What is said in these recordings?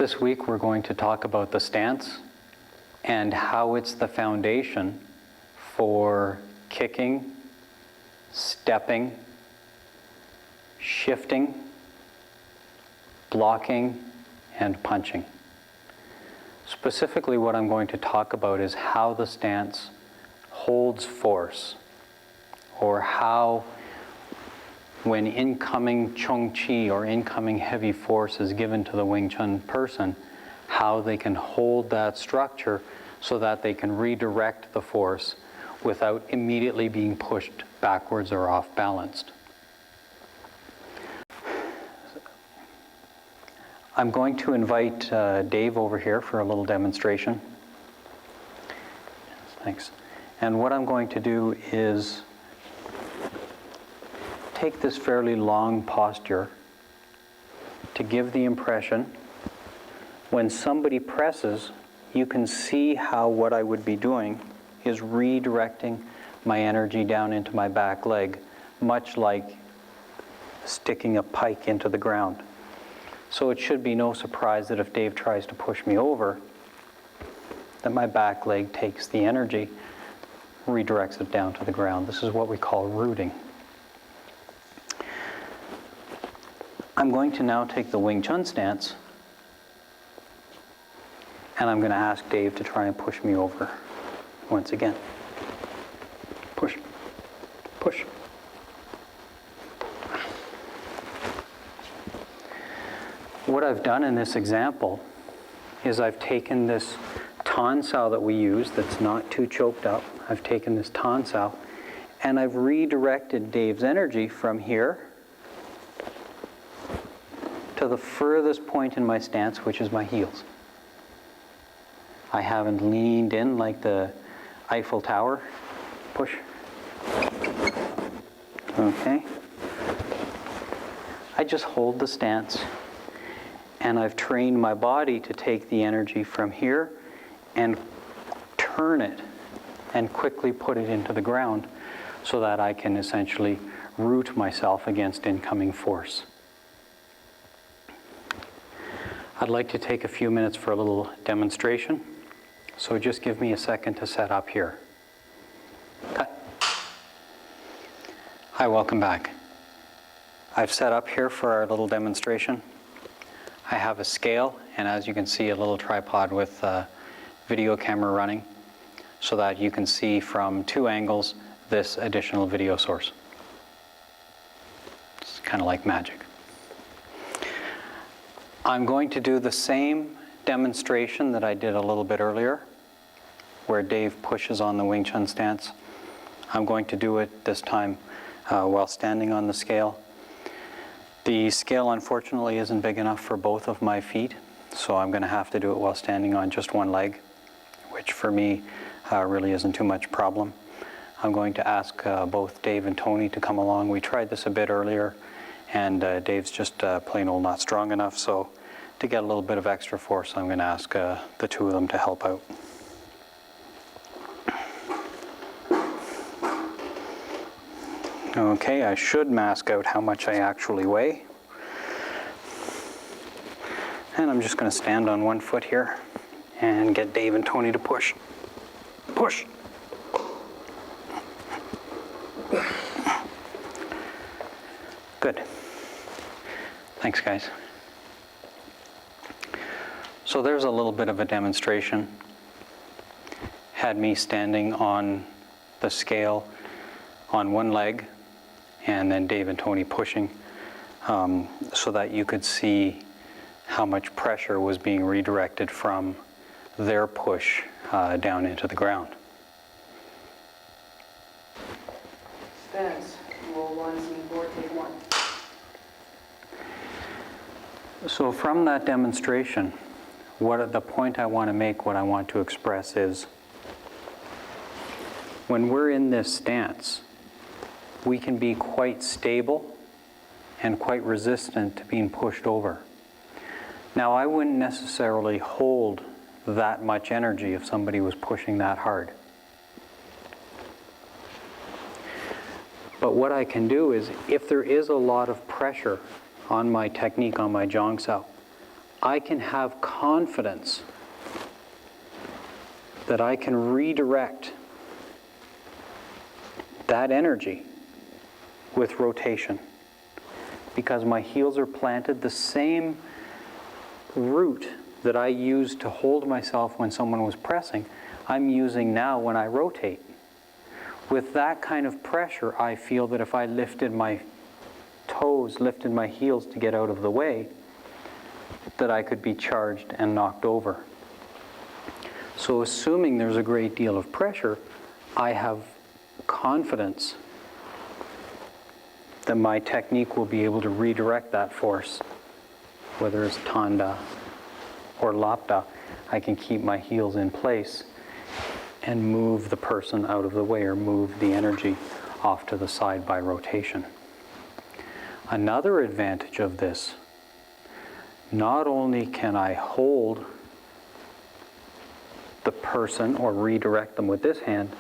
This week we're going to talk about the stance and how it's the foundation for kicking, stepping, shifting, blocking, and punching. Specifically, what I'm going to talk about is how the stance holds force, or how when incoming Chung Chi or incoming heavy force is given to the Wing Chun person, how they can hold that structure so that they can redirect the force without immediately being pushed backwards or off balanced. I'm going to invite Dave over here for a little demonstration. Thanks. And what I'm going to do is take this fairly long posture to give the impression when somebody presses, you can see how what I would be doing is redirecting my energy down into my back leg, much like sticking a pike into the ground. So it should be no surprise that if Dave tries to push me over, that my back leg takes the energy, redirects it down to the ground. This is what we call rooting. I'm going to now take the Wing Chun stance, and I'm going to ask Dave to try and push me over once again. Push, push. What I've done in this example is I've taken this tan sao that we use that's not too choked up. I've taken this tan sao, and I've redirected Dave's energy from here to the furthest point in my stance, which is my heels. I haven't leaned in like the Eiffel Tower. Push. Okay. I just hold the stance, and I've trained my body to take the energy from here and turn it and quickly put it into the ground so that I can essentially root myself against incoming force. I'd like to take a few minutes for a little demonstration, so just give me a second to set up here. Cut. Hi, welcome back. I've set up here for our little demonstration. I have a scale, and as you can see, a little tripod with a video camera running so that you can see from two angles this additional video source. It's kind of like magic. I'm going to do the same demonstration that I did a little bit earlier, where Dave pushes on the Wing Chun stance. I'm going to do it this time while standing on the scale. The scale, unfortunately, isn't big enough for both of my feet, so I'm going to have to do it while standing on just one leg, which for me really isn't too much problem. I'm going to ask both Dave and Tony to come along. We tried this a bit earlier, and Dave's just plain old not strong enough, so to get a little bit of extra force, I'm going to ask the two of them to help out. Okay, I should mask out how much I actually weigh. And I'm just going to stand on one foot here and get Dave and Tony to push. Push! Good. Thanks, guys. So there's a little bit of a demonstration. Had me standing on the scale on one leg, and then Dave and Tony pushing, so that you could see how much pressure was being redirected from their push down into the ground. Stance, roll one, scene four, take one. So from that demonstration, the point I want to make, what I want to express is, when we're in this stance, we can be quite stable and quite resistant to being pushed over. Now, I wouldn't necessarily hold that much energy if somebody was pushing that hard. But what I can do is, if there is a lot of pressure on my technique, on my Zhang Sao, I can have confidence that I can redirect that energy with rotation, because my heels are planted the same route that I used to hold myself when someone was pressing, I'm using now when I rotate. With that kind of pressure, I feel that if I lifted my toes, lifted my heels to get out of the way, that I could be charged and knocked over. So assuming there's a great deal of pressure, I have confidence that my technique will be able to redirect that force. Whether it's tanda or lapta, I can keep my heels in place and move the person out of the way, or move the energy off to the side by rotation. Another advantage of this, not only can I hold the person or redirect them with this hand,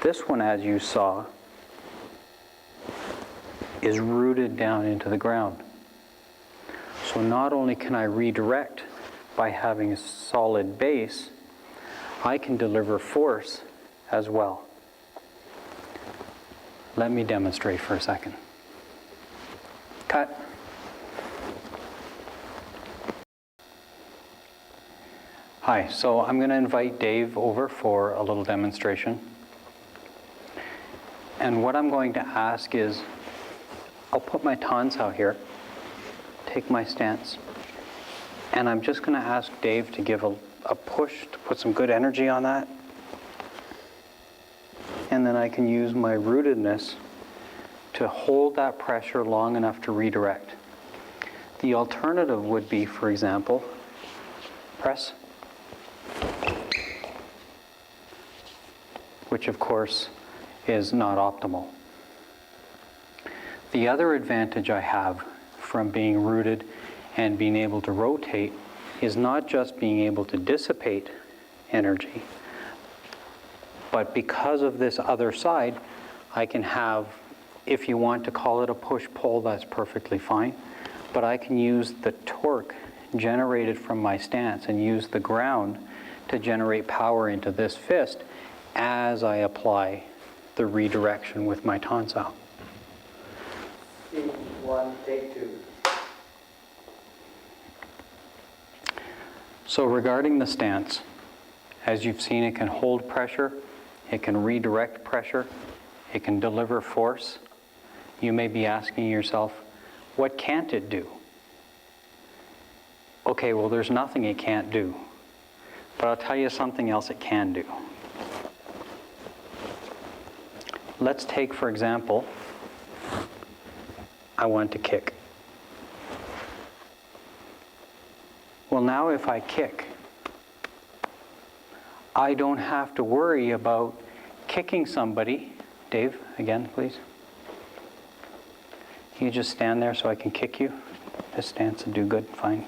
this one, as you saw, is rooted down into the ground. So not only can I redirect by having a solid base, I can deliver force as well. Let me demonstrate for a second. Cut. Hi, so I'm going to invite Dave over for a little demonstration. And what I'm going to ask is, I'll put my tons out here, take my stance, and I'm just going to ask Dave to give a push, to put some good energy on that. And then I can use my rootedness to hold that pressure long enough to redirect. The alternative would be, for example, press, which of course is not optimal. The other advantage I have from being rooted and being able to rotate is not just being able to dissipate energy, but because of this other side, I can have, if you want to call it a push-pull, that's perfectly fine, but I can use the torque generated from my stance and use the ground to generate power into this fist as I apply the redirection with my tonsile. Scene 1, take 2. So regarding the stance, as you've seen, it can hold pressure, it can redirect pressure, it can deliver force. You may be asking yourself, what can't it do? Okay, well, there's nothing it can't do. But I'll tell you something else it can do. Let's take, for example, I want to kick. Well, now if I kick, I don't have to worry about kicking somebody. Dave, again, please. Can you just stand there so I can kick you? This stance will do good, fine.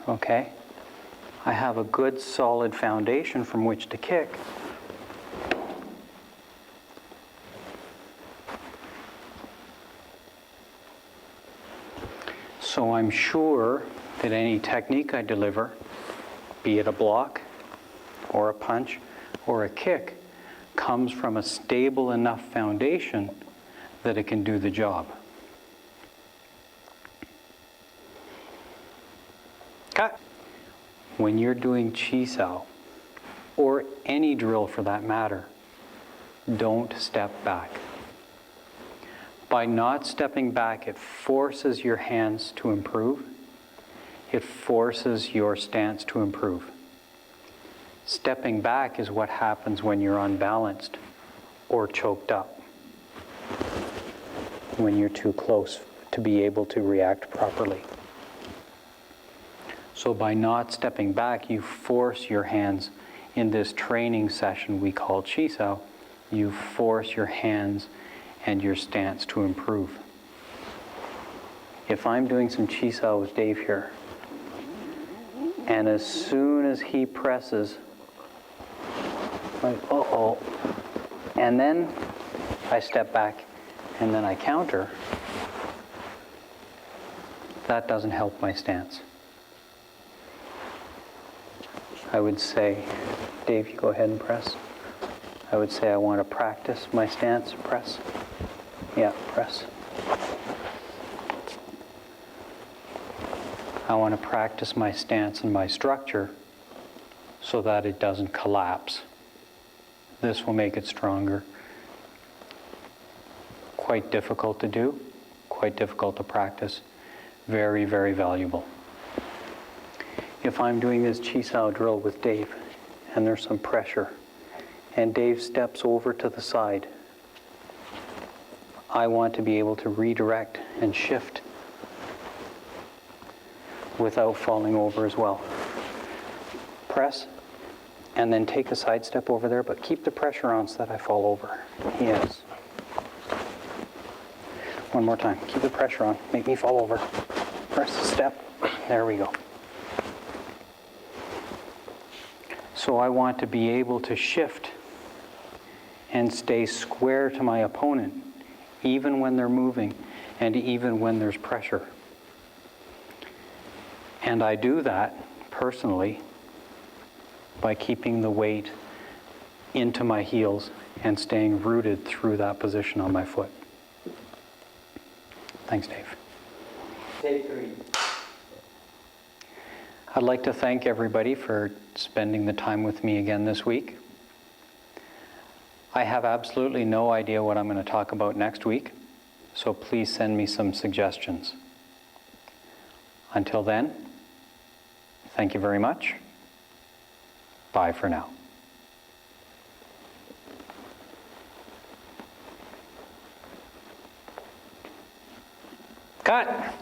Okay. I have a good solid foundation from which to kick. So I'm sure that any technique I deliver, be it a block or a punch or a kick, comes from a stable enough foundation that it can do the job. Cut. When you're doing chi sao, or any drill for that matter, don't step back. By not stepping back, it forces your hands to improve. It forces your stance to improve. Stepping back is what happens when you're unbalanced or choked up, when you're too close to be able to react properly. So by not stepping back, you force your hands in this training session we call chi sao, you force your hands and your stance to improve. If I'm doing some chi sao with Dave here, and as soon as he presses, like, uh-oh, and then I step back, and then I counter, that doesn't help my stance. I would say, Dave, you go ahead and press. I would say I want to practice my stance. Press. Yeah, press. I want to practice my stance and my structure so that it doesn't collapse. This will make it stronger. Quite difficult to do, quite difficult to practice. Very, very valuable. If I'm doing this chi sao drill with Dave and there's some pressure and Dave steps over to the side, I want to be able to redirect and shift without falling over as well. Press, and then take a side step over there, but keep the pressure on so that I fall over. Yes. One more time. Keep the pressure on. Make me fall over. Press the step. There we go. So I want to be able to shift and stay square to my opponent, even when they're moving and even when there's pressure. And I do that personally by keeping the weight into my heels and staying rooted through that position on my foot. Thanks, Dave. Take 3. I'd like to thank everybody for spending the time with me again this week. I have absolutely no idea what I'm going to talk about next week, so please send me some suggestions. Until then, thank you very much. Bye for now. Cut!